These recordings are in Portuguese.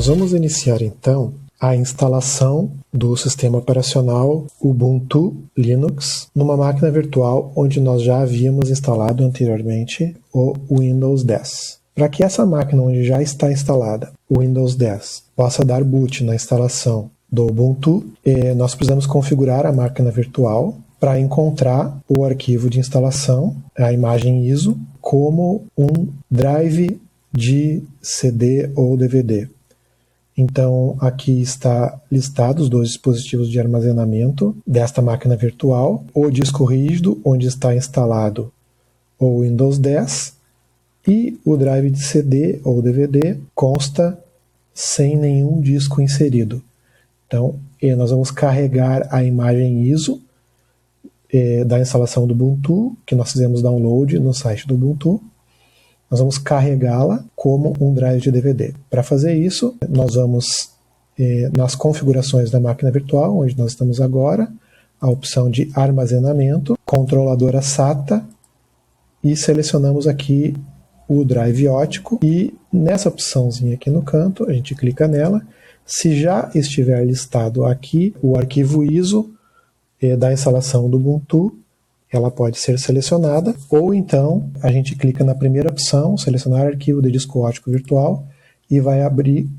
Nós vamos iniciar então a instalação do sistema operacional Ubuntu Linux numa máquina virtual onde nós já havíamos instalado anteriormente o Windows 10. Para que essa máquina onde já está instalada o Windows 10 possa dar boot na instalação do Ubuntu, nós precisamos configurar a máquina virtual para encontrar o arquivo de instalação, a imagem ISO, como um drive de CD ou DVD. Então, aqui está listado os dois dispositivos de armazenamento desta máquina virtual, o disco rígido, onde está instalado o Windows 10, e o drive de CD ou DVD consta sem nenhum disco inserido. Então, nós vamos carregar a imagem ISO da instalação do Ubuntu, que nós fizemos download no site do Ubuntu. Nós vamos carregá-la como um drive de DVD. Para fazer isso, nós vamos nas configurações da máquina virtual, onde nós estamos agora, a opção de armazenamento, controladora SATA, e selecionamos aqui o drive ótico, e nessa opçãozinha aqui no canto, a gente clica nela. Se já estiver listado aqui o arquivo ISO da instalação do Ubuntu, ela pode ser selecionada, ou então a gente clica na primeira opção, selecionar arquivo de disco ótico virtual, e vai abrir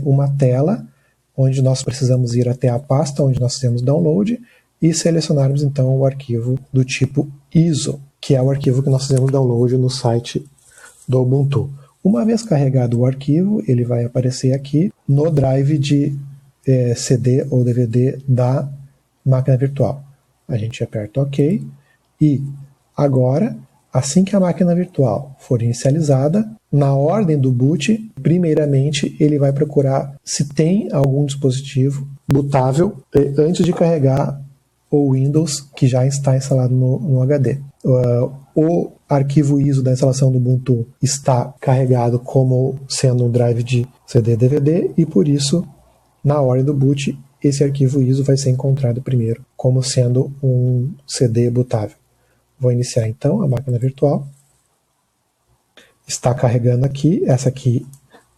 uma tela onde nós precisamos ir até a pasta onde nós fizemos download e selecionarmos então o arquivo do tipo ISO, que é o arquivo que nós fizemos download no site do Ubuntu. Uma vez carregado o arquivo, ele vai aparecer aqui no drive de CD ou DVD da máquina virtual. A gente aperta OK. E agora, assim que a máquina virtual for inicializada, na ordem do boot, primeiramente ele vai procurar se tem algum dispositivo bootável antes de carregar o Windows que já está instalado no HD. O arquivo ISO da instalação do Ubuntu está carregado como sendo um drive de CD/DVD e por isso, na ordem do boot, esse arquivo ISO vai ser encontrado primeiro como sendo um CD bootável. Vou iniciar então a máquina virtual. Está carregando aqui. Essa aqui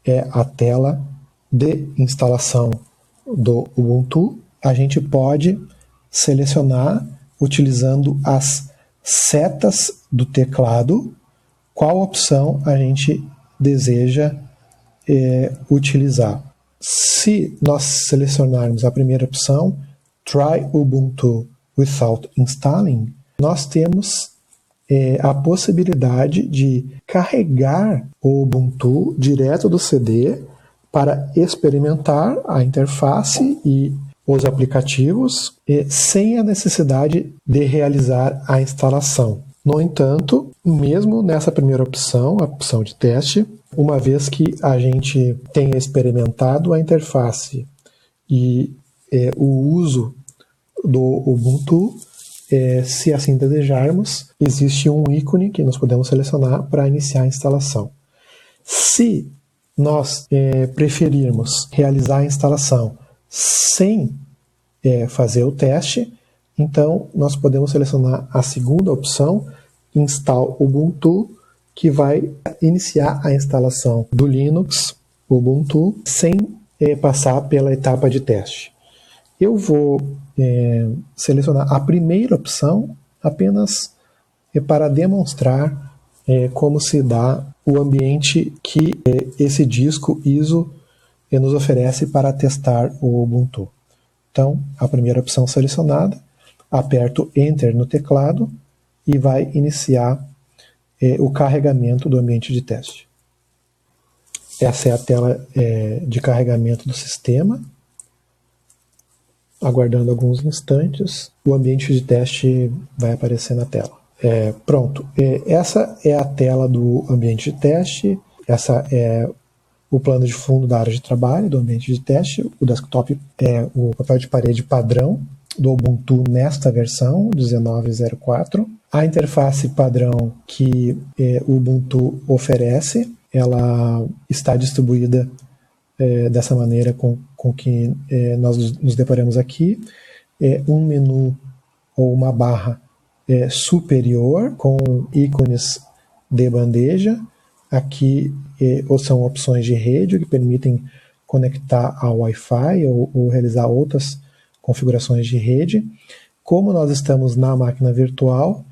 é a tela de instalação do Ubuntu. A gente pode selecionar, utilizando as setas do teclado, qual opção a gente deseja utilizar. Se nós selecionarmos a primeira opção, Try Ubuntu Without Installing, nós temos a possibilidade de carregar o Ubuntu direto do CD para experimentar a interface e os aplicativos sem a necessidade de realizar a instalação. No entanto, mesmo nessa primeira opção, a opção de teste, uma vez que a gente tenha experimentado a interface e o uso do Ubuntu, se assim desejarmos, existe um ícone que nós podemos selecionar para iniciar a instalação. Se nós preferirmos realizar a instalação sem fazer o teste, então nós podemos selecionar a segunda opção, Install Ubuntu, que vai iniciar a instalação do Linux Ubuntu sem passar pela etapa de teste. Eu vou selecionar a primeira opção apenas para demonstrar como se dá o ambiente que esse disco ISO nos oferece para testar o Ubuntu. Então, a primeira opção selecionada, aperto Enter no teclado e vai iniciar o carregamento do ambiente de teste. Essa é a tela de carregamento do sistema. Aguardando alguns instantes, o ambiente de teste vai aparecer na tela. Pronto, essa é a tela do ambiente de teste, essa é o plano de fundo da área de trabalho do ambiente de teste, o desktop é o papel de parede padrão do Ubuntu nesta versão 19.04. A interface padrão que o Ubuntu oferece, ela está distribuída dessa maneira com que nós nos deparamos aqui. Um menu ou uma barra superior com ícones de bandeja. Aqui são opções de rede que permitem conectar ao Wi-Fi ou realizar outras configurações de rede. Como nós estamos na máquina virtual,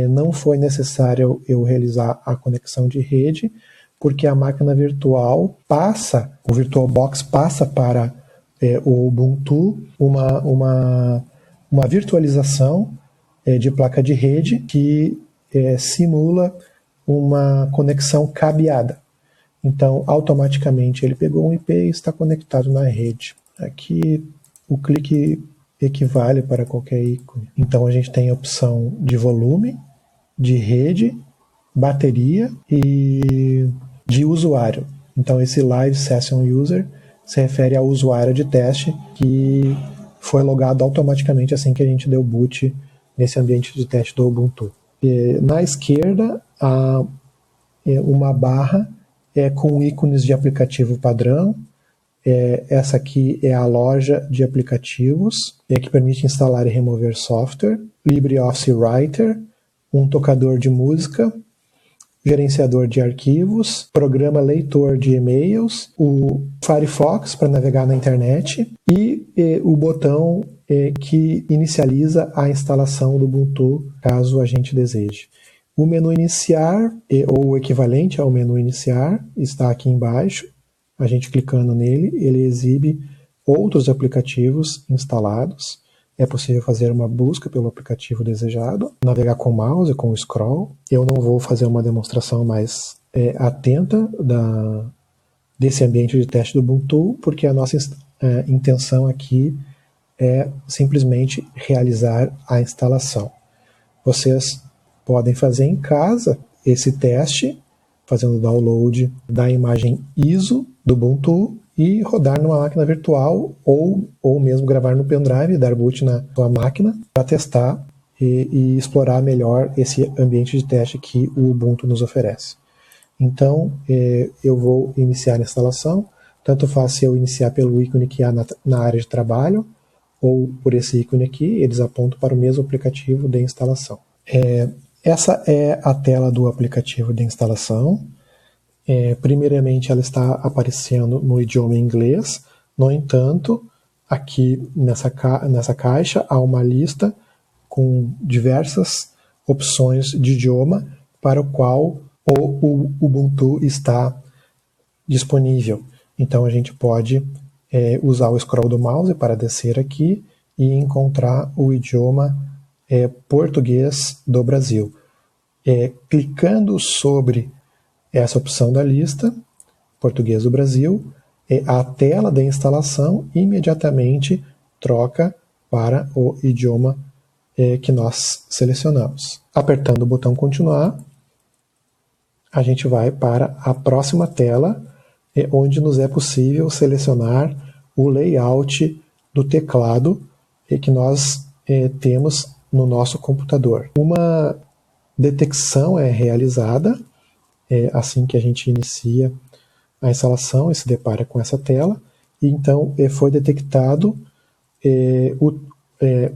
não foi necessário eu realizar a conexão de rede, porque a máquina virtual o VirtualBox passa para o Ubuntu uma virtualização de placa de rede que simula uma conexão cabeada. Então, automaticamente ele pegou um IP e está conectado na rede. Aqui o clique equivale para qualquer ícone. Então a gente tem a opção de volume, de rede, bateria e de usuário. Então esse Live Session User se refere ao usuário de teste que foi logado automaticamente assim que a gente deu boot nesse ambiente de teste do Ubuntu. Na esquerda há uma barra com ícones de aplicativo padrão. Essa aqui é a loja de aplicativos que permite instalar e remover software, LibreOffice Writer, um tocador de música, gerenciador de arquivos, programa leitor de e-mails, o Firefox para navegar na internet e o botão que inicializa a instalação do Ubuntu, caso a gente deseje. O menu iniciar, ou o equivalente ao menu iniciar, está aqui embaixo. A gente clicando nele, ele exibe outros aplicativos instalados. É possível fazer uma busca pelo aplicativo desejado, navegar com o mouse, com o scroll. Eu não vou fazer uma demonstração mais atenta desse ambiente de teste do Ubuntu, porque a nossa intenção aqui é simplesmente realizar a instalação. Vocês podem fazer em casa esse teste, fazendo download da imagem ISO do Ubuntu e rodar numa máquina virtual ou mesmo gravar no pendrive, dar boot na sua máquina para testar e explorar melhor esse ambiente de teste que o Ubuntu nos oferece. Então, eu vou iniciar a instalação, tanto faz se eu iniciar pelo ícone que há na área de trabalho ou por esse ícone aqui, eles apontam para o mesmo aplicativo de instalação. Essa é a tela do aplicativo de instalação. Primeiramente, ela está aparecendo no idioma inglês. No entanto, aqui nessa caixa há uma lista com diversas opções de idioma para o qual o Ubuntu está disponível. Então, a gente pode usar o scroll do mouse para descer aqui e encontrar o idioma português do Brasil. Clicando sobre essa opção da lista, português do Brasil, a tela da instalação imediatamente troca para o idioma que nós selecionamos. Apertando o botão continuar, a gente vai para a próxima tela, onde nos é possível selecionar o layout do teclado que nós temos no nosso computador. Uma detecção é realizada assim que a gente inicia a instalação e se depara com essa tela, e então foi detectado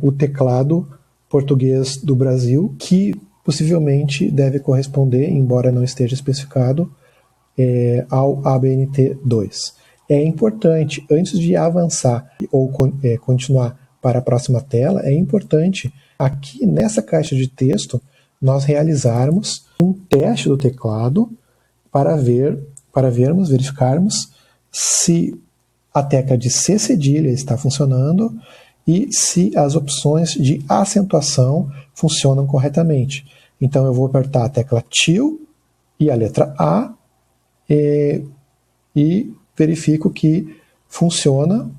o teclado português do Brasil, que possivelmente deve corresponder, embora não esteja especificado, ao ABNT2. É importante, antes de avançar ou continuar para a próxima tela, é importante aqui nessa caixa de texto nós realizarmos um teste do teclado para verificarmos se a tecla de C cedilha está funcionando e se as opções de acentuação funcionam corretamente. Então eu vou apertar a tecla Tilde e a letra A e verifico que funciona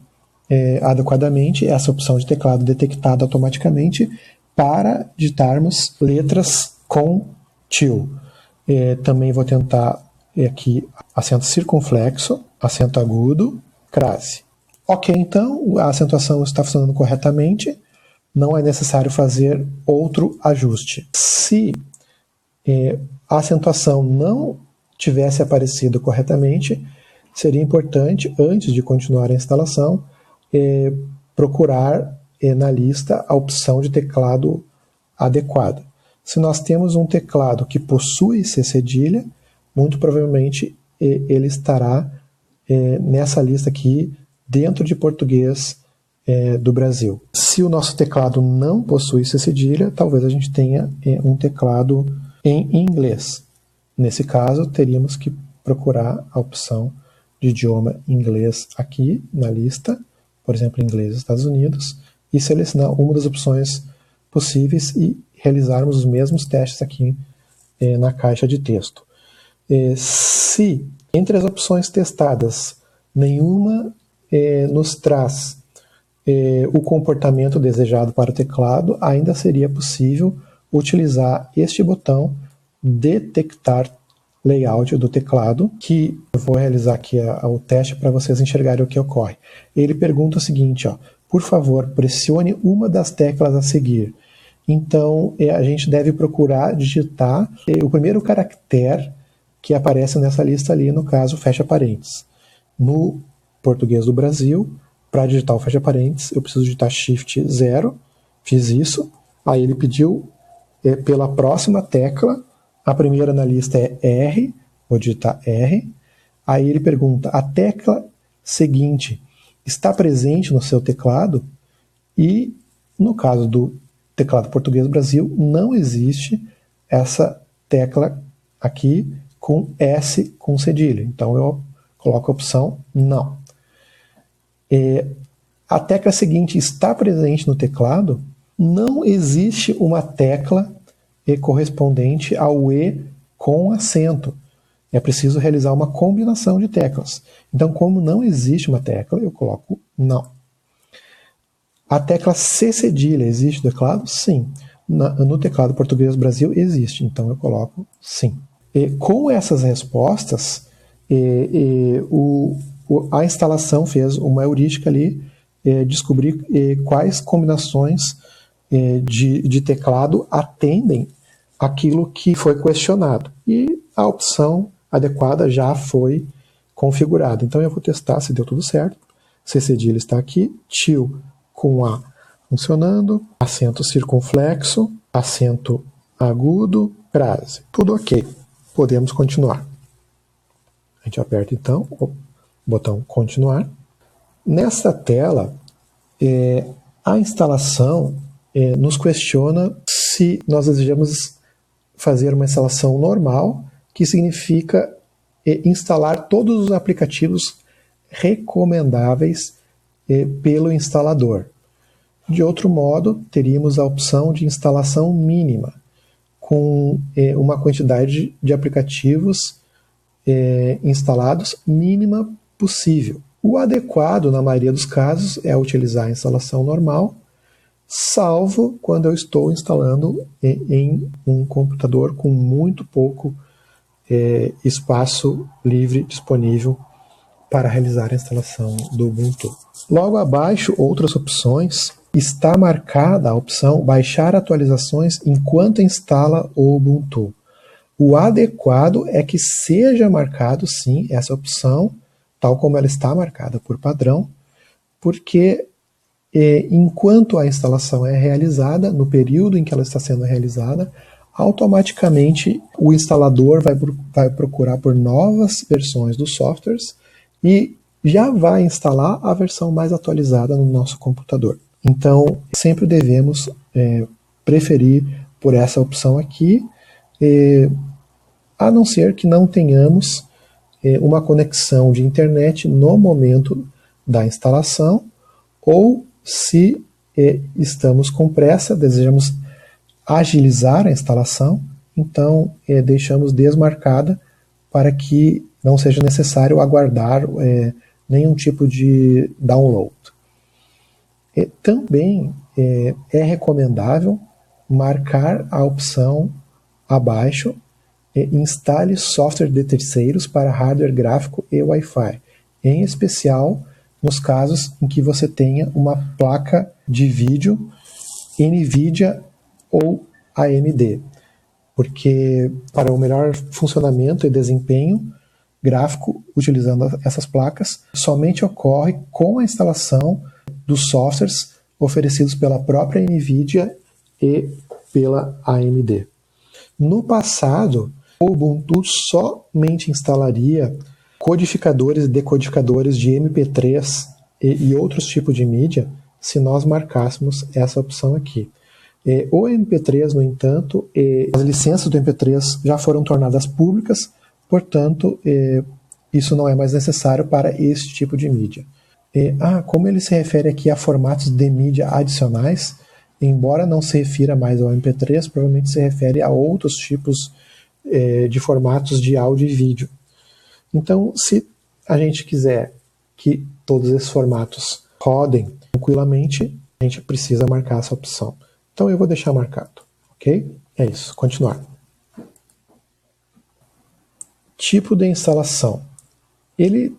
adequadamente essa opção de teclado detectada automaticamente para digitarmos letras com Tilde. Também vou tentar aqui acento circunflexo, acento agudo, crase. Ok, então a acentuação está funcionando corretamente, não é necessário fazer outro ajuste. Se a acentuação não tivesse aparecido corretamente, seria importante, antes de continuar a instalação, procurar na lista a opção de teclado adequada. Se nós temos um teclado que possui C cedilha, muito provavelmente ele estará nessa lista aqui, dentro de português do Brasil. Se o nosso teclado não possui C cedilha, talvez a gente tenha um teclado em inglês. Nesse caso, teríamos que procurar a opção de idioma inglês aqui na lista, por exemplo, inglês dos Estados Unidos, e selecionar uma das opções possíveis e realizarmos os mesmos testes aqui na caixa de texto. Se entre as opções testadas nenhuma nos traz o comportamento desejado para o teclado, ainda seria possível utilizar este botão detectar layout do teclado, que eu vou realizar aqui o teste para vocês enxergarem o que ocorre. Ele pergunta o seguinte, por favor, pressione uma das teclas a seguir. Então, a gente deve procurar digitar o primeiro caractere que aparece nessa lista ali, no caso, fecha parênteses. No português do Brasil, para digitar o fecha parênteses, eu preciso digitar Shift 0, fiz isso, aí ele pediu pela próxima tecla, a primeira na lista é R, vou digitar R, aí ele pergunta, a tecla seguinte está presente no seu teclado? E no caso do teclado português do Brasil, não existe essa tecla aqui com S com cedilha, então eu coloco a opção não. A tecla seguinte está presente no teclado? Não existe uma tecla correspondente ao E com acento. É preciso realizar uma combinação de teclas. Então, como não existe uma tecla, eu coloco não. A tecla C cedilha existe no teclado? Sim. No teclado português do Brasil existe, então eu coloco sim. Com essas respostas, a instalação fez uma heurística ali, descobrir quais combinações de teclado atendem aquilo que foi questionado. E a opção adequada já foi configurada. Então eu vou testar se deu tudo certo. C cedilha está aqui, til com A funcionando, acento circunflexo, acento agudo, crase. Tudo ok. Podemos continuar. A gente aperta então o botão continuar. Nessa tela, a instalação nos questiona se nós desejamos fazer uma instalação normal, que significa instalar todos os aplicativos recomendáveis pelo instalador. De outro modo, teríamos a opção de instalação mínima, com uma quantidade de aplicativos instalados mínima possível. O adequado, na maioria dos casos, é utilizar a instalação normal, salvo quando eu estou instalando em um computador com muito pouco espaço livre disponível para realizar a instalação do Ubuntu. Logo abaixo, outras opções, está marcada a opção baixar atualizações enquanto instala o Ubuntu. O adequado é que seja marcado, sim, essa opção, tal como ela está marcada por padrão, porque enquanto a instalação é realizada, no período em que ela está sendo realizada, automaticamente o instalador vai procurar por novas versões dos softwares e já vai instalar a versão mais atualizada no nosso computador. Então, sempre devemos preferir por essa opção aqui, a não ser que não tenhamos uma conexão de internet no momento da instalação, ou se estamos com pressa, desejamos agilizar a instalação, então deixamos desmarcada para que não seja necessário aguardar nenhum tipo de download. Também é recomendável marcar a opção abaixo, instale software de terceiros para hardware gráfico e Wi-Fi, em especial nos casos em que você tenha uma placa de vídeo NVIDIA ou AMD, porque para o melhor funcionamento e desempenho gráfico utilizando essas placas, somente ocorre com a instalação dos softwares oferecidos pela própria NVIDIA e pela AMD. No passado, o Ubuntu somente instalaria codificadores e decodificadores de MP3 e outros tipos de mídia se nós marcássemos essa opção aqui. O MP3, no entanto, as licenças do MP3 já foram tornadas públicas, portanto, isso não é mais necessário para esse tipo de mídia. Como ele se refere aqui a formatos de mídia adicionais, embora não se refira mais ao MP3, provavelmente se refere a outros tipos de formatos de áudio e vídeo. Então, se a gente quiser que todos esses formatos rodem tranquilamente, a gente precisa marcar essa opção. Então eu vou deixar marcado, ok? É isso, continuar. Tipo de instalação. Ele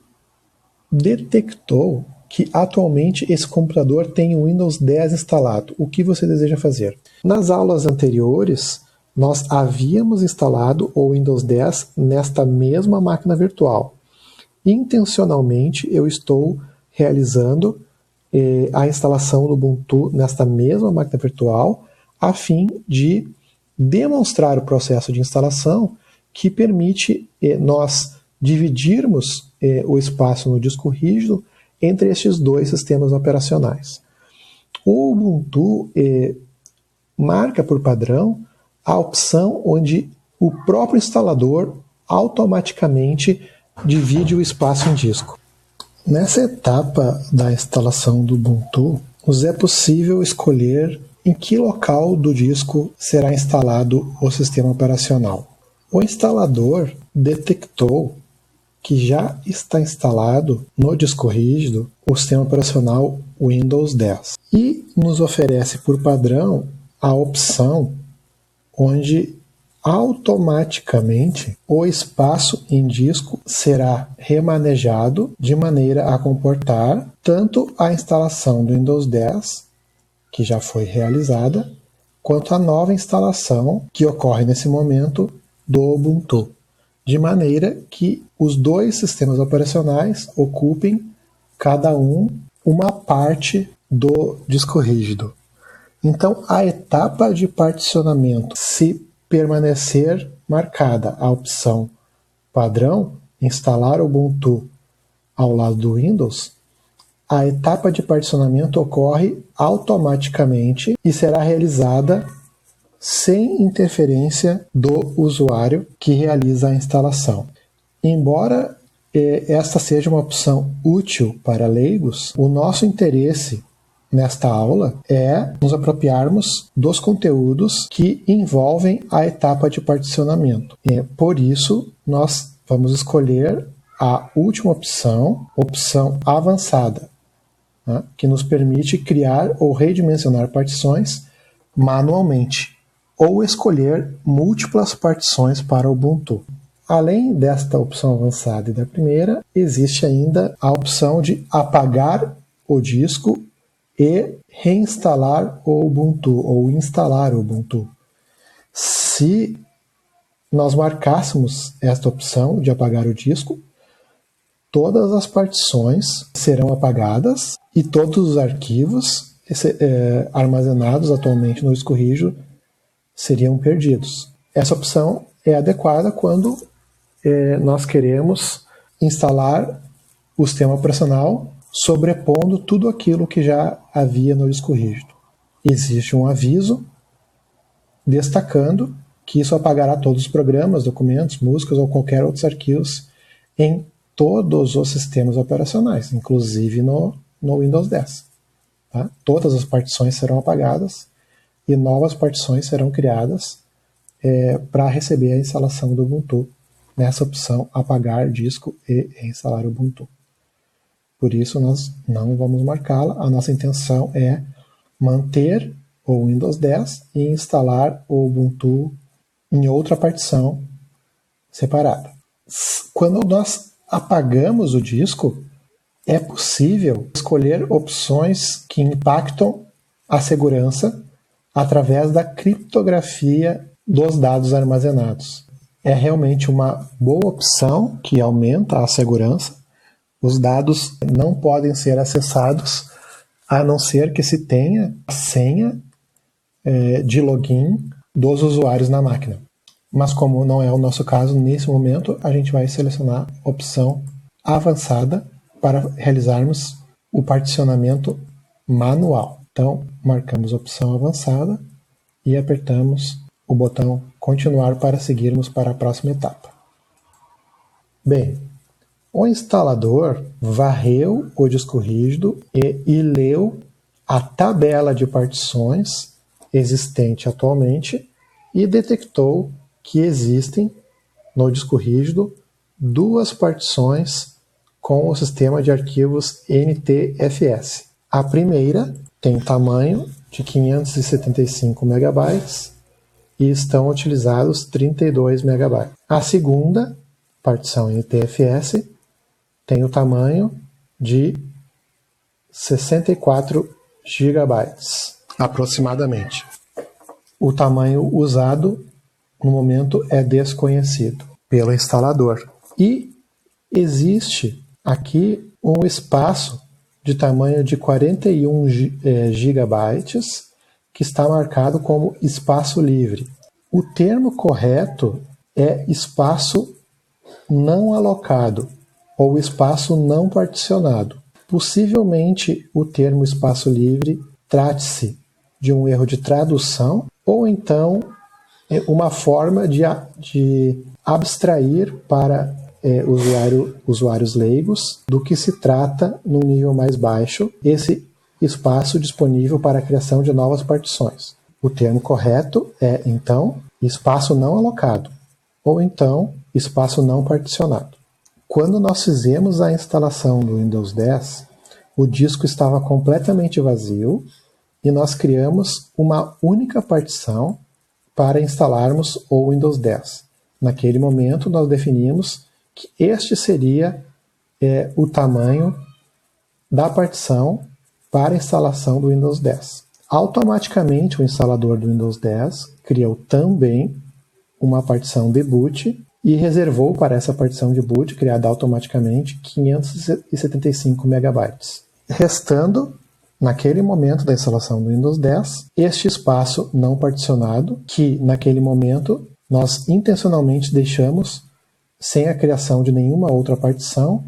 detectou que atualmente esse computador tem o Windows 10 instalado. O que você deseja fazer? Nas aulas anteriores, nós havíamos instalado o Windows 10 nesta mesma máquina virtual. Intencionalmente, eu estou realizando a instalação do Ubuntu nesta mesma máquina virtual, a fim de demonstrar o processo de instalação que permite nós dividirmos o espaço no disco rígido entre estes dois sistemas operacionais. O Ubuntu marca por padrão a opção onde o próprio instalador automaticamente divide o espaço em disco. Nessa etapa da instalação do Ubuntu, nos é possível escolher em que local do disco será instalado o sistema operacional. O instalador detectou que já está instalado no disco rígido o sistema operacional Windows 10 e nos oferece por padrão a opção onde automaticamente o espaço em disco será remanejado de maneira a comportar tanto a instalação do Windows 10, que já foi realizada, quanto a nova instalação que ocorre nesse momento do Ubuntu, de maneira que os dois sistemas operacionais ocupem cada um uma parte do disco rígido. Então, a etapa de particionamento, se permanecer marcada a opção padrão, instalar o Ubuntu ao lado do Windows, a etapa de particionamento ocorre automaticamente e será realizada sem interferência do usuário que realiza a instalação. Embora esta seja uma opção útil para leigos, o nosso interesse nesta aula é nos apropriarmos dos conteúdos que envolvem a etapa de particionamento. Por isso, nós vamos escolher a última opção, opção avançada, né, que nos permite criar ou redimensionar partições manualmente, ou escolher múltiplas partições para o Ubuntu. Além desta opção avançada e da primeira, existe ainda a opção de apagar o disco e reinstalar o Ubuntu, ou instalar o Ubuntu. Se nós marcássemos esta opção de apagar o disco, todas as partições serão apagadas e todos os arquivos armazenados atualmente no disco rígido seriam perdidos. Essa opção é adequada quando nós queremos instalar o sistema operacional sobrepondo tudo aquilo que já havia no disco rígido. Existe um aviso destacando que isso apagará todos os programas, documentos, músicas ou qualquer outros arquivos em todos os sistemas operacionais, inclusive no Windows 10. Tá? Todas as partições serão apagadas e novas partições serão criadas para receber a instalação do Ubuntu nessa opção apagar disco e reinstalar o Ubuntu. Por isso nós não vamos marcá-la, a nossa intenção é manter o Windows 10 e instalar o Ubuntu em outra partição separada. Quando nós apagamos o disco, é possível escolher opções que impactam a segurança através da criptografia dos dados armazenados. É realmente uma boa opção que aumenta a segurança. Os dados não podem ser acessados a não ser que se tenha a senha de login dos usuários na máquina. Mas como não é o nosso caso, nesse momento a gente vai selecionar a opção avançada para realizarmos o particionamento manual. Então, marcamos a opção avançada e apertamos o botão continuar para seguirmos para a próxima etapa. Bem, o instalador varreu o disco rígido e leu a tabela de partições existente atualmente e detectou que existem no disco rígido 2 partições com o sistema de arquivos NTFS. A primeira tem tamanho de 575 MB e estão utilizados 32 MB. A segunda, partição NTFS, tem o tamanho de 64 GB, aproximadamente. O tamanho usado no momento é desconhecido pelo instalador. E existe aqui um espaço de tamanho de 41 GB que está marcado como espaço livre. O termo correto é espaço não alocado ou espaço não particionado. Possivelmente o termo espaço livre trate-se de um erro de tradução ou então uma forma de abstrair para usuários leigos do que se trata num nível mais baixo esse espaço disponível para a criação de novas partições. O termo correto é, então, espaço não alocado ou então espaço não particionado. Quando nós fizemos a instalação do Windows 10, o disco estava completamente vazio e nós criamos uma única partição para instalarmos o Windows 10. Naquele momento, nós definimos que este seria o tamanho da partição para a instalação do Windows 10. Automaticamente, o instalador do Windows 10 criou também uma partição de boot e reservou para essa partição de boot, criada automaticamente, 575 MB. Restando, naquele momento da instalação do Windows 10, este espaço não particionado, que naquele momento nós intencionalmente deixamos sem a criação de nenhuma outra partição,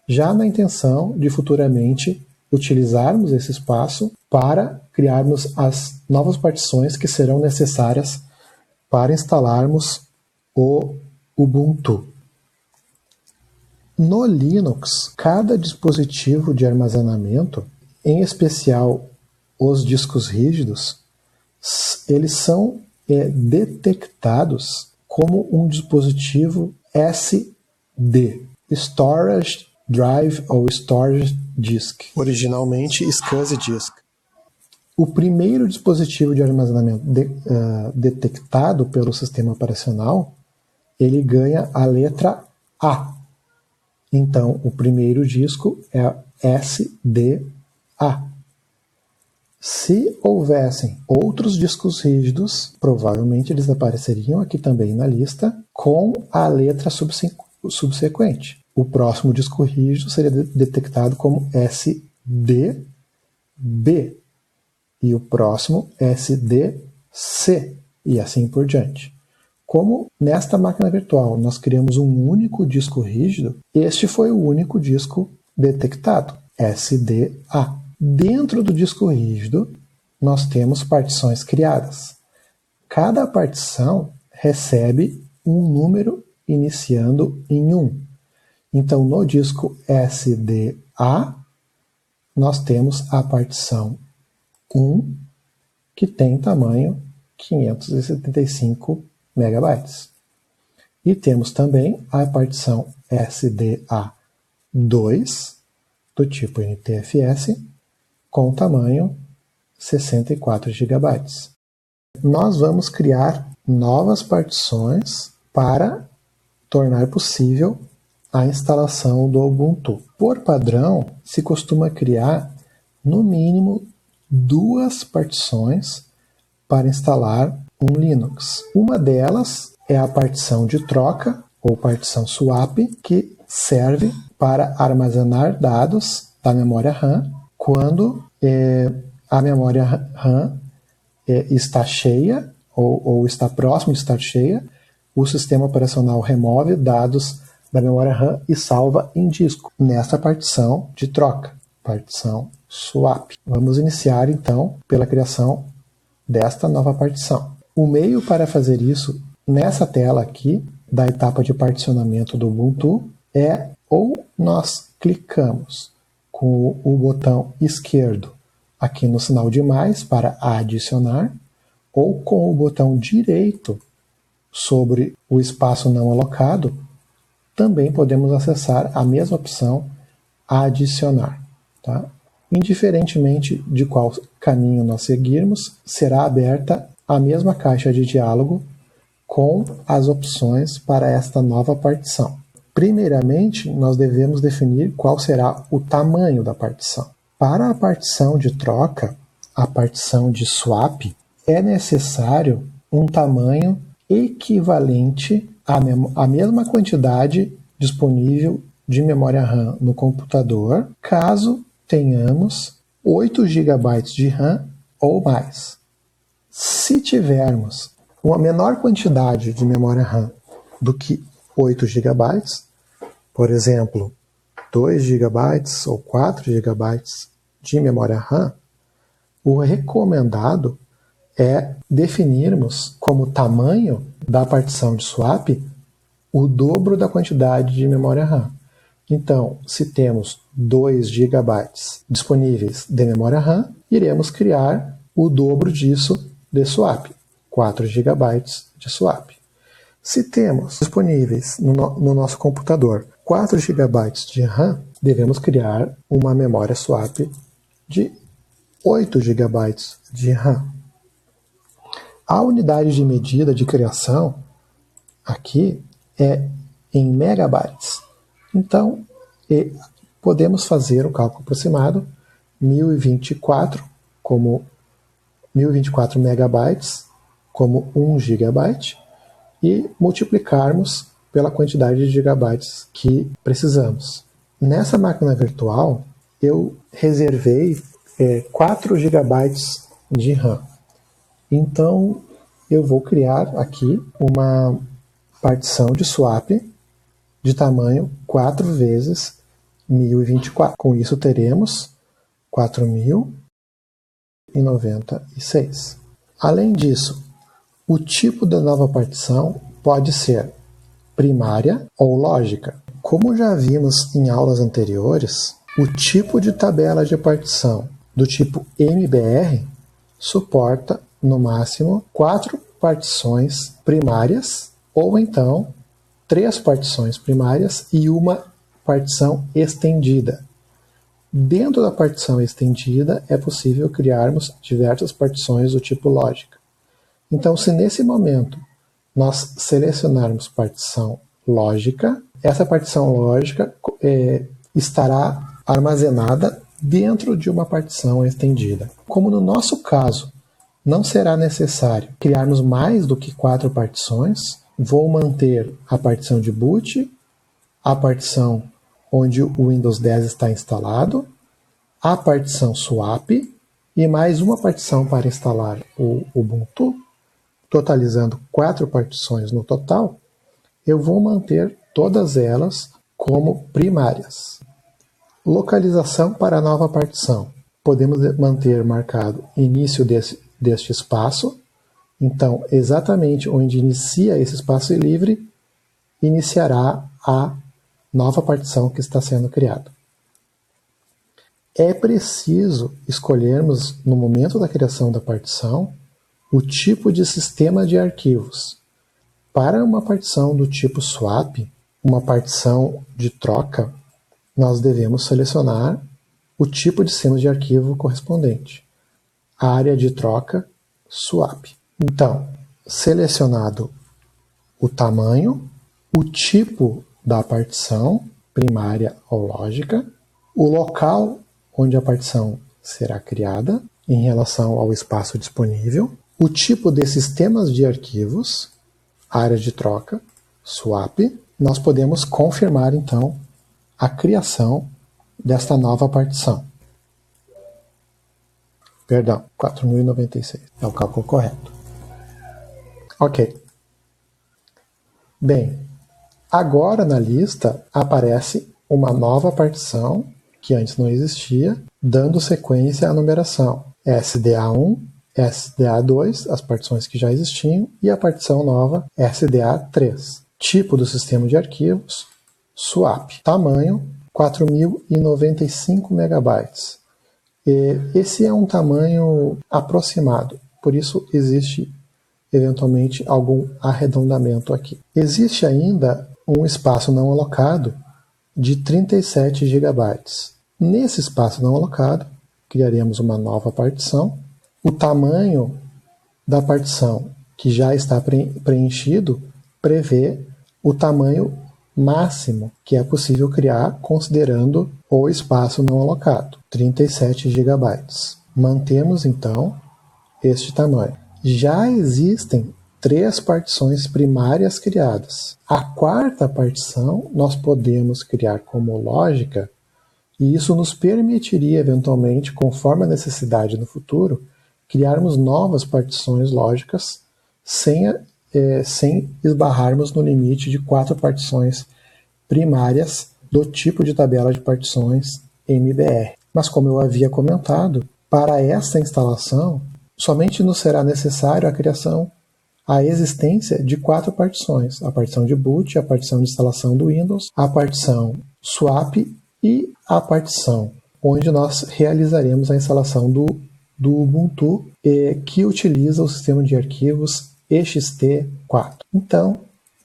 já na intenção de futuramente utilizarmos esse espaço para criarmos as novas partições que serão necessárias para instalarmos o Ubuntu. No Linux, cada dispositivo de armazenamento, em especial os discos rígidos, eles são detectados como um dispositivo SD, Storage Drive ou Storage Disk, originalmente SCSI Disk. O primeiro dispositivo de armazenamento detectado pelo sistema operacional, ele ganha a letra A. Então, o primeiro disco é SDA. Se houvessem outros discos rígidos, provavelmente eles apareceriam aqui também na lista com a letra subsequente. O próximo disco rígido seria detectado como SDB e o próximo SDC e assim por diante. Como nesta máquina virtual nós criamos um único disco rígido, este foi o único disco detectado, SDA. Dentro do disco rígido, nós temos partições criadas. Cada partição recebe um número iniciando em 1. Então, no disco SDA, nós temos a partição 1, que tem tamanho 575 MB. E temos também a partição SDA2, do tipo NTFS, com tamanho 64 GB. Nós vamos criar novas partições para tornar possível a instalação do Ubuntu. Por padrão, se costuma criar no mínimo 2 partições para instalar um Linux. Uma delas é a partição de troca, ou partição swap, que serve para armazenar dados da memória RAM quando a memória RAM está cheia ou está próximo de estar cheia, o sistema operacional remove dados da memória RAM e salva em disco, nesta partição de troca, partição swap. Vamos iniciar então pela criação desta nova partição. O meio para fazer isso nessa tela aqui, da etapa de particionamento do Ubuntu, é ou nós clicamos com o botão esquerdo aqui no sinal de mais para adicionar, ou com o botão direito sobre o espaço não alocado, também podemos acessar a mesma opção adicionar. Tá? Indiferentemente de qual caminho nós seguirmos, será aberta a mesma caixa de diálogo com as opções para esta nova partição. Primeiramente, nós devemos definir qual será o tamanho da partição. Para a partição de troca, a partição de swap, é necessário um tamanho equivalente à mesma quantidade disponível de memória RAM no computador, caso tenhamos 8 GB de RAM ou mais. Se tivermos uma menor quantidade de memória RAM do que 8 GB, por exemplo, 2 GB ou 4 GB de memória RAM, o recomendado é definirmos como tamanho da partição de swap o dobro da quantidade de memória RAM. Então, se temos 2 GB disponíveis de memória RAM, iremos criar o dobro disso de swap, 4 GB de swap. Se temos disponíveis no nosso computador 4 GB de RAM, devemos criar uma memória swap de 8 GB de RAM. A unidade de medida de criação aqui é em megabytes. Então, podemos fazer o cálculo aproximado, 1024 megabytes como 1 GB e multiplicarmos pela quantidade de gigabytes que precisamos. Nessa máquina virtual, eu reservei 4 GB de RAM. Então, eu vou criar aqui uma partição de swap de tamanho 4 vezes 1024. Com isso, teremos 4096. Além disso, o tipo da nova partição pode ser primária ou lógica. Como já vimos em aulas anteriores, o tipo de tabela de partição do tipo MBR suporta, no máximo, 4 partições primárias ou então 3 partições primárias e uma partição estendida. Dentro da partição estendida é possível criarmos diversas partições do tipo lógica. Então, se nesse momento nós selecionarmos partição lógica, essa partição lógica estará armazenada dentro de uma partição estendida. Como no nosso caso não será necessário criarmos mais do que 4 partições, vou manter a partição de boot, a partição onde o Windows 10 está instalado, a partição swap e mais uma partição para instalar o Ubuntu, totalizando 4 partições no total. Eu vou manter todas elas como primárias. Localização para a nova partição. Podemos manter marcado início deste espaço. Então, exatamente onde inicia esse espaço livre, iniciará a nova partição que está sendo criada. É preciso escolhermos, no momento da criação da partição, o tipo de sistema de arquivos. Para uma partição do tipo swap, uma partição de troca, nós devemos selecionar o tipo de sistema de arquivo correspondente. Área de troca, swap. Então, selecionado o tamanho, o tipo da partição, primária ou lógica, o local onde a partição será criada em relação ao espaço disponível, o tipo de sistemas de arquivos, área de troca, swap, nós podemos confirmar então a criação desta nova partição. Perdão, 4096 é o cálculo correto. Ok. Bem, Agora na lista aparece uma nova partição que antes não existia, dando sequência à numeração SDA1, SDA2, as partições que já existiam, e a partição nova SDA3. Tipo do sistema de arquivos, swap. Tamanho 4.095 megabytes. Esse é um tamanho aproximado, por isso existe eventualmente algum arredondamento aqui. Existe ainda um espaço não alocado de 37 GB. Nesse espaço não alocado, criaremos uma nova partição. O tamanho da partição que já está preenchido prevê o tamanho máximo que é possível criar considerando o espaço não alocado, 37 GB. Mantemos então este tamanho. Já existem 3 partições primárias criadas. A quarta partição nós podemos criar como lógica, e isso nos permitiria eventualmente, conforme a necessidade no futuro, criarmos novas partições lógicas sem esbarrarmos no limite de 4 partições primárias do tipo de tabela de partições MBR. Mas como eu havia comentado, para essa instalação, somente nos será necessário a existência de 4 partições: a partição de boot, a partição de instalação do Windows, a partição swap e a partição onde nós realizaremos a instalação do Ubuntu, que utiliza o sistema de arquivos ext4. Então,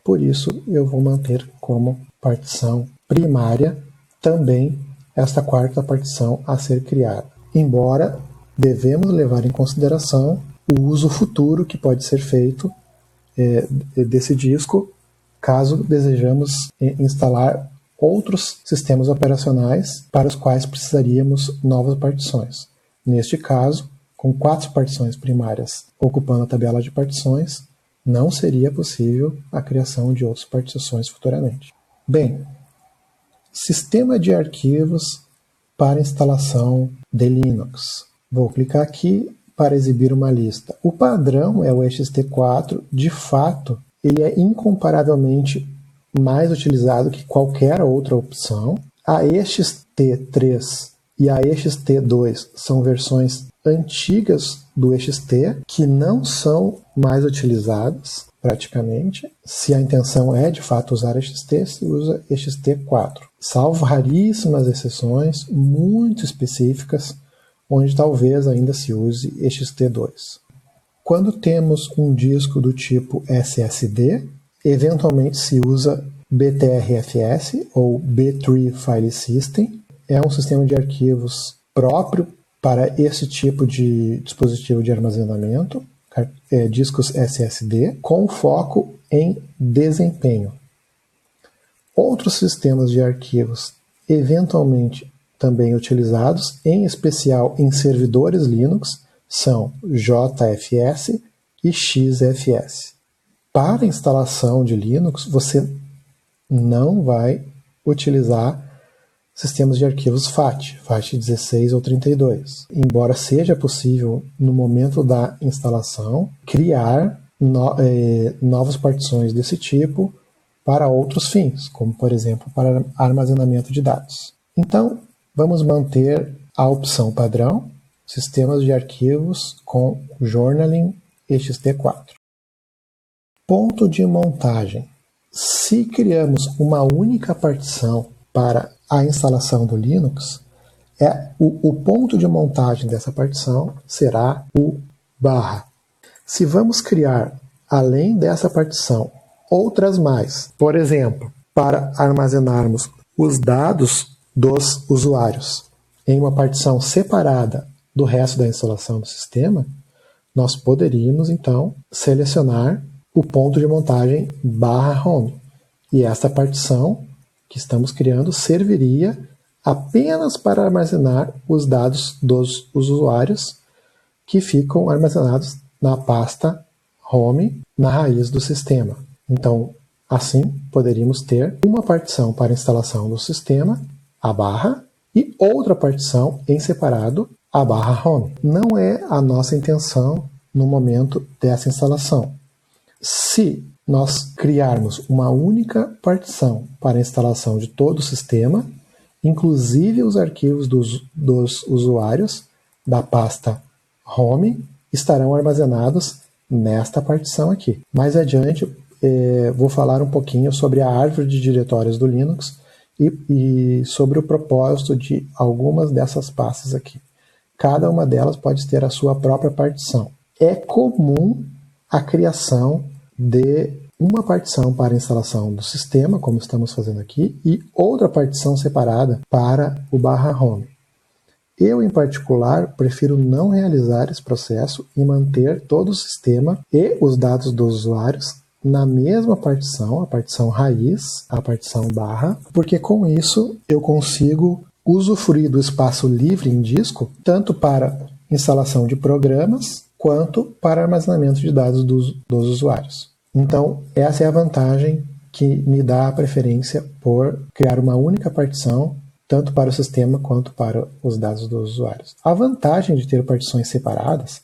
por isso eu vou manter como partição primária também esta quarta partição a ser criada. Embora devemos levar em consideração o uso futuro que pode ser feito desse disco, caso desejamos instalar outros sistemas operacionais para os quais precisaríamos novas partições. Neste caso, com 4 partições primárias ocupando a tabela de partições, não seria possível a criação de outras partições futuramente. Bem, sistema de arquivos para instalação de Linux. Vou clicar aqui para exibir uma lista. O padrão é o ext4, de fato, ele é incomparavelmente mais utilizado que qualquer outra opção. A ext3 e a ext2 são versões antigas do ext, que não são mais utilizadas praticamente. Se a intenção é de fato usar ext, se usa ext4, salvo raríssimas exceções muito específicas, onde talvez ainda se use ext2. Quando temos um disco do tipo SSD, eventualmente se usa BTRFS ou B3 File System. É um sistema de arquivos próprio para esse tipo de dispositivo de armazenamento, discos SSD, com foco em desempenho. Outros sistemas de arquivos eventualmente também utilizados, em especial em servidores Linux, são JFS e XFS. Para instalação de Linux, você não vai utilizar sistemas de arquivos FAT 16 ou 32. Embora seja possível, no momento da instalação, criar novas partições desse tipo para outros fins, como, por exemplo, para armazenamento de dados. Então, vamos manter a opção padrão, sistemas de arquivos com Journaling ext4. Ponto de montagem. Se criamos uma única partição para a instalação do Linux, o ponto de montagem dessa partição será o barra. Se vamos criar, além dessa partição, outras mais, por exemplo, para armazenarmos os dados dos usuários em uma partição separada do resto da instalação do sistema, nós poderíamos então selecionar o ponto de montagem /home. E esta partição que estamos criando serviria apenas para armazenar os dados dos usuários que ficam armazenados na pasta home na raiz do sistema. Então, assim, poderíamos ter uma partição para instalação do sistema, a barra, e outra partição em separado, a barra home. Não é a nossa intenção no momento dessa instalação. Se nós criarmos uma única partição para a instalação de todo o sistema, inclusive os arquivos dos usuários da pasta home estarão armazenados nesta partição aqui. Mais adiante, vou falar um pouquinho sobre a árvore de diretórios do Linux e sobre o propósito de algumas dessas pastas aqui. Cada uma delas pode ter a sua própria partição. É comum a criação de uma partição para a instalação do sistema, como estamos fazendo aqui, e outra partição separada para o /home. Eu, em particular, prefiro não realizar esse processo e manter todo o sistema e os dados dos usuários na mesma partição, a partição raiz, a partição barra, porque com isso eu consigo usufruir do espaço livre em disco, tanto para instalação de programas, quanto para armazenamento de dados dos usuários. Então, essa é a vantagem que me dá a preferência por criar uma única partição, tanto para o sistema quanto para os dados dos usuários. A vantagem de ter partições separadas,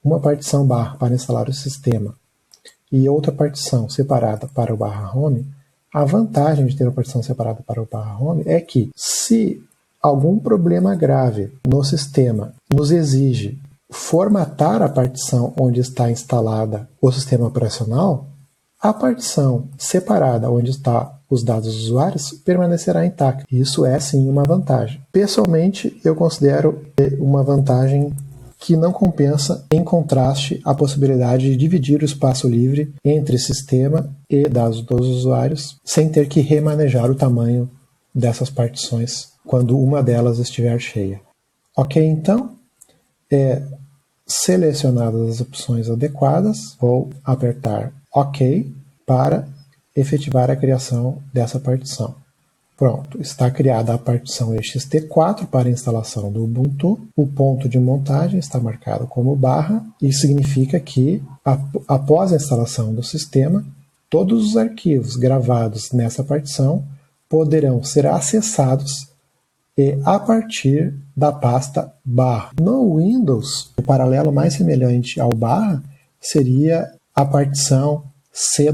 uma partição barra para instalar o sistema e outra partição separada para o /home, a vantagem de ter uma partição separada para o /home é que, se algum problema grave no sistema nos exige formatar a partição onde está instalada o sistema operacional, a partição separada onde está os dados dos usuários permanecerá intacta. Isso é sim uma vantagem. Pessoalmente, eu considero uma vantagem que não compensa, em contraste à possibilidade de dividir o espaço livre entre sistema e dados dos usuários, sem ter que remanejar o tamanho dessas partições quando uma delas estiver cheia. Ok, então, selecionadas as opções adequadas, vou apertar OK para efetivar a criação dessa partição. Pronto, está criada a partição ext4 para a instalação do Ubuntu. O ponto de montagem está marcado como barra e significa que, após a instalação do sistema, todos os arquivos gravados nessa partição poderão ser acessados a partir da pasta barra. No Windows, o paralelo mais semelhante ao barra seria a partição C++,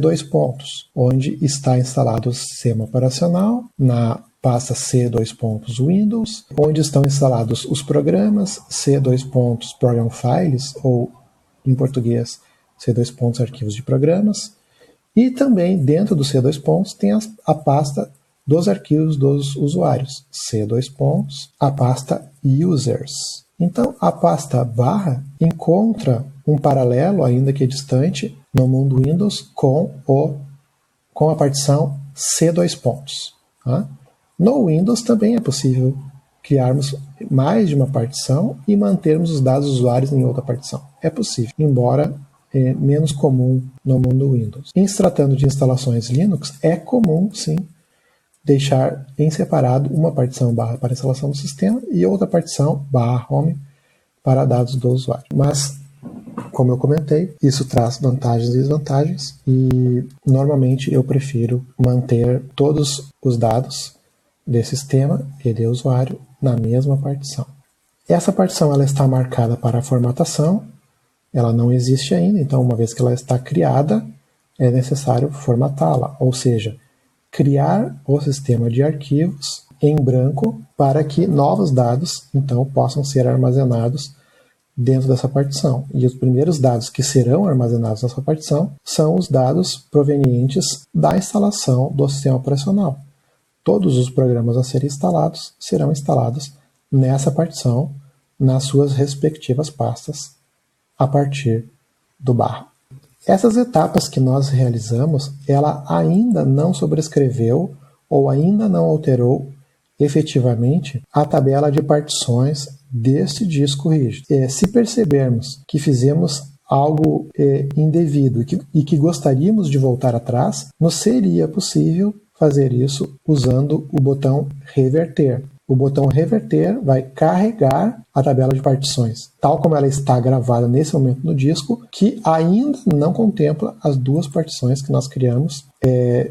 onde está instalado o sistema operacional, na pasta C++Windows, onde estão instalados os programas, C++Program Files, ou em português, C++Arquivos de Programas, e também dentro do C++ tem a pasta dos arquivos dos usuários, C++, a pasta Users. Então, a pasta barra encontra um paralelo, ainda que distante, no mundo Windows com a partição C++. Tá? No Windows também é possível criarmos mais de uma partição e mantermos os dados dos usuários em outra partição. É possível, embora menos comum no mundo Windows. Em se tratando de instalações Linux, é comum, sim, deixar em separado uma partição barra para instalação do sistema e outra partição barra home para dados do usuário. Mas, como eu comentei, isso traz vantagens e desvantagens e normalmente eu prefiro manter todos os dados de sistema e de usuário na mesma partição. Essa partição ela está marcada para a formatação, ela não existe ainda, então uma vez que ela está criada, é necessário formatá-la, ou seja, criar o sistema de arquivos em branco para que novos dados, então, possam ser armazenados dentro dessa partição. E os primeiros dados que serão armazenados nessa partição são os dados provenientes da instalação do sistema operacional. Todos os programas a serem instalados serão instalados nessa partição, nas suas respectivas pastas, a partir do barra. Essas etapas que nós realizamos, ela ainda não sobrescreveu ou ainda não alterou efetivamente a tabela de partições deste disco rígido. Se percebermos que fizemos algo indevido e que gostaríamos de voltar atrás, nos seria possível fazer isso usando o botão reverter. O botão reverter vai carregar a tabela de partições, tal como ela está gravada nesse momento no disco, que ainda não contempla as duas partições que nós criamos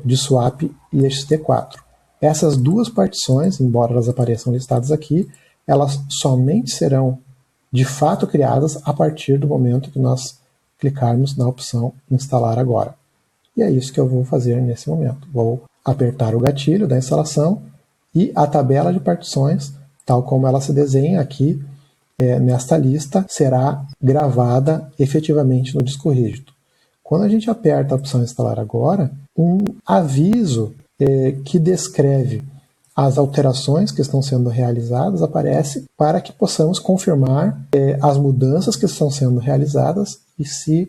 de swap e ext4. Essas duas partições, embora elas apareçam listadas aqui, elas somente serão de fato criadas a partir do momento que nós clicarmos na opção instalar agora. E é isso que eu vou fazer nesse momento. Vou apertar o gatilho da instalação e a tabela de partições, tal como ela se desenha aqui nesta lista, será gravada efetivamente no disco rígido. Quando a gente aperta a opção instalar agora, um aviso que descreve as alterações que estão sendo realizadas aparece para que possamos confirmar as mudanças que estão sendo realizadas e se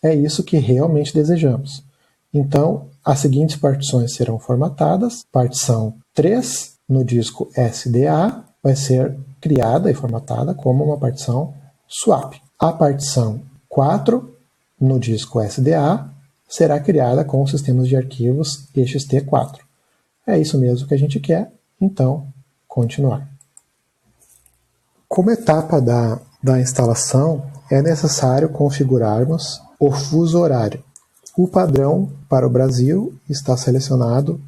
é isso que realmente desejamos. Então, as seguintes partições serão formatadas. Partição 3 no disco SDA vai ser criada e formatada como uma partição swap. A partição 4 no disco SDA será criada com os sistemas de arquivos ext4. É isso mesmo que a gente quer, então continuar. Como etapa da instalação, é necessário configurarmos o fuso horário. O padrão para o Brasil está selecionado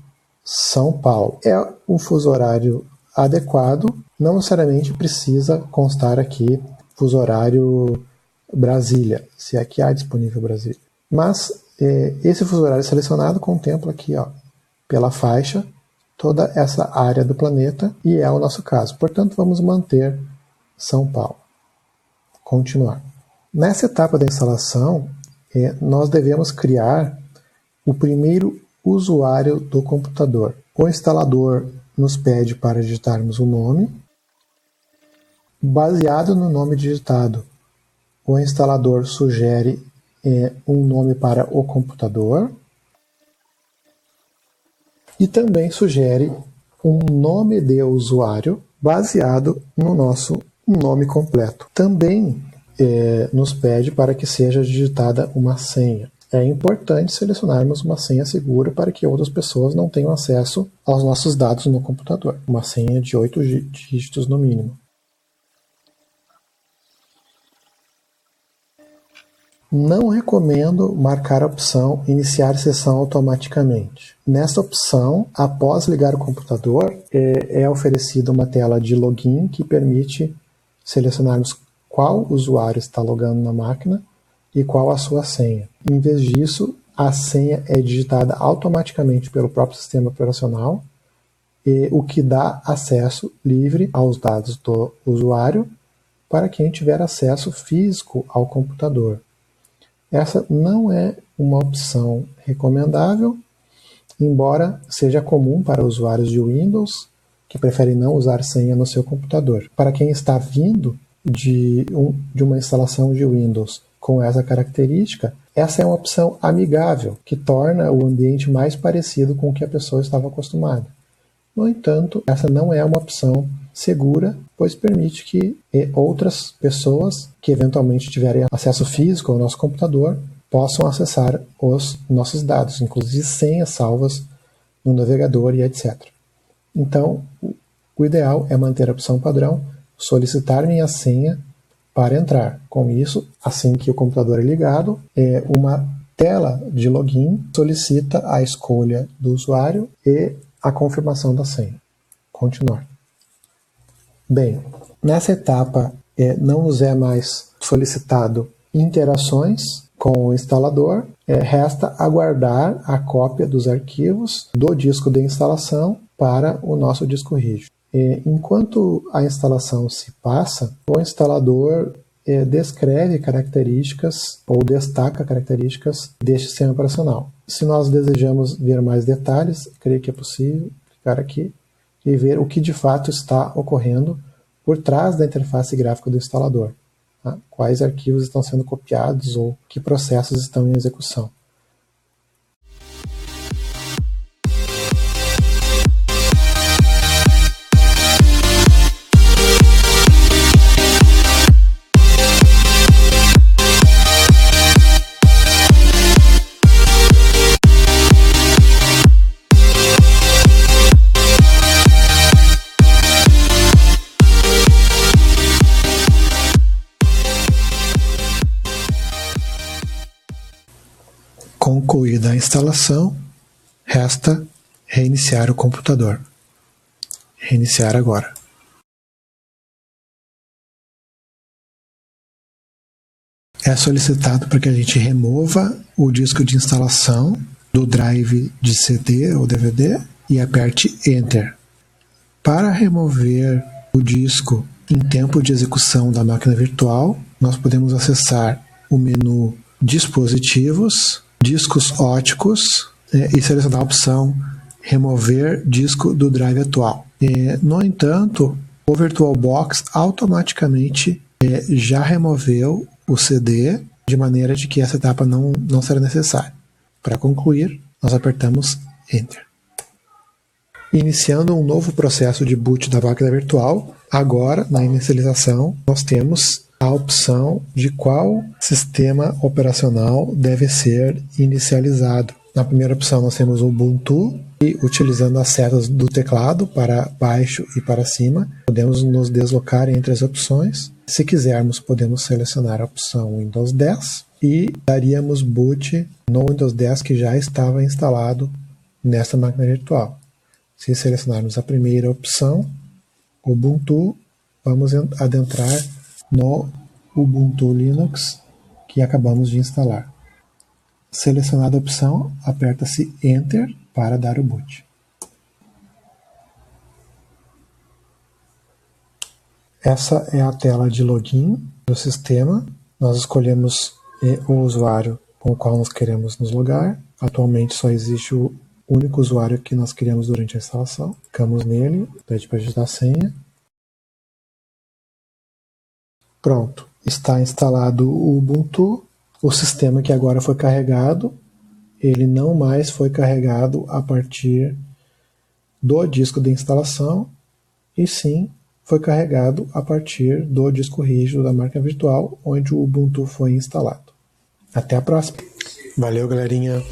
São Paulo. É um fuso horário adequado, não necessariamente precisa constar aqui fuso horário Brasília, se aqui há disponível Brasília. Mas esse fuso horário selecionado contempla aqui, pela faixa, toda essa área do planeta, e é o nosso caso. Portanto, vamos manter São Paulo. Continuar. Nessa etapa da instalação, nós devemos criar o primeiro usuário do computador. O instalador nos pede para digitarmos o nome. Baseado no nome digitado, o instalador sugere um nome para o computador e também sugere um nome de usuário baseado no nosso nome completo. Também nos pede para que seja digitada uma senha. É importante selecionarmos uma senha segura para que outras pessoas não tenham acesso aos nossos dados no computador. Uma senha de 8 dígitos no mínimo. Não recomendo marcar a opção Iniciar sessão automaticamente. Nessa opção, após ligar o computador, é oferecida uma tela de login que permite selecionarmos qual usuário está logando na máquina e qual a sua senha. Em vez disso, a senha é digitada automaticamente pelo próprio sistema operacional, o que dá acesso livre aos dados do usuário para quem tiver acesso físico ao computador. Essa não é uma opção recomendável, embora seja comum para usuários de Windows que preferem não usar senha no seu computador. Para quem está vindo de uma instalação de Windows com essa característica, essa é uma opção amigável, que torna o ambiente mais parecido com o que a pessoa estava acostumada. No entanto, essa não é uma opção segura, pois permite que outras pessoas que eventualmente tiverem acesso físico ao nosso computador possam acessar os nossos dados, inclusive senhas salvas no navegador e etc. Então, o ideal é manter a opção padrão, solicitar minha senha para entrar. Com isso, assim que o computador é ligado, uma tela de login solicita a escolha do usuário e a confirmação da senha. Continuar. Bem, nessa etapa não nos é mais solicitado interações com o instalador, resta aguardar a cópia dos arquivos do disco de instalação para o nosso disco rígido. Enquanto a instalação se passa, o instalador descreve características ou destaca características deste sistema operacional. Se nós desejamos ver mais detalhes, creio que é possível clicar aqui e ver o que de fato está ocorrendo por trás da interface gráfica do instalador. Tá? Quais arquivos estão sendo copiados ou que processos estão em execução. Concluída a instalação, resta reiniciar o computador. Reiniciar agora. é solicitado para que a gente remova o disco de instalação do drive de CD ou DVD e aperte Enter. Para remover o disco em tempo de execução da máquina virtual, nós podemos acessar o menu Dispositivos, Discos óticos e selecionar a opção Remover disco do drive atual. No entanto, o VirtualBox automaticamente já removeu o CD, de maneira de que essa etapa não será necessária. Para concluir, nós apertamos Enter. Iniciando um novo processo de boot da máquina virtual, agora, na inicialização, nós temos a opção de qual sistema operacional deve ser inicializado. Na primeira opção, nós temos o Ubuntu, e utilizando as setas do teclado para baixo e para cima, podemos nos deslocar entre as opções. Se quisermos, podemos selecionar a opção Windows 10 e daríamos boot no Windows 10 que já estava instalado nesta máquina virtual. Se selecionarmos a primeira opção, Ubuntu, vamos adentrar no Ubuntu Linux que acabamos de instalar. Selecionada a opção, aperta-se Enter para dar o boot. Essa é a tela de login do sistema. Nós escolhemos o usuário com o qual nós queremos nos logar. Atualmente só existe o único usuário que nós criamos durante a instalação. Clicamos nele, pede para digitar a senha. Pronto, está instalado o Ubuntu. O sistema que agora foi carregado, ele não mais foi carregado a partir do disco de instalação, e sim foi carregado a partir do disco rígido da máquina virtual, onde o Ubuntu foi instalado. Até a próxima. Valeu, galerinha!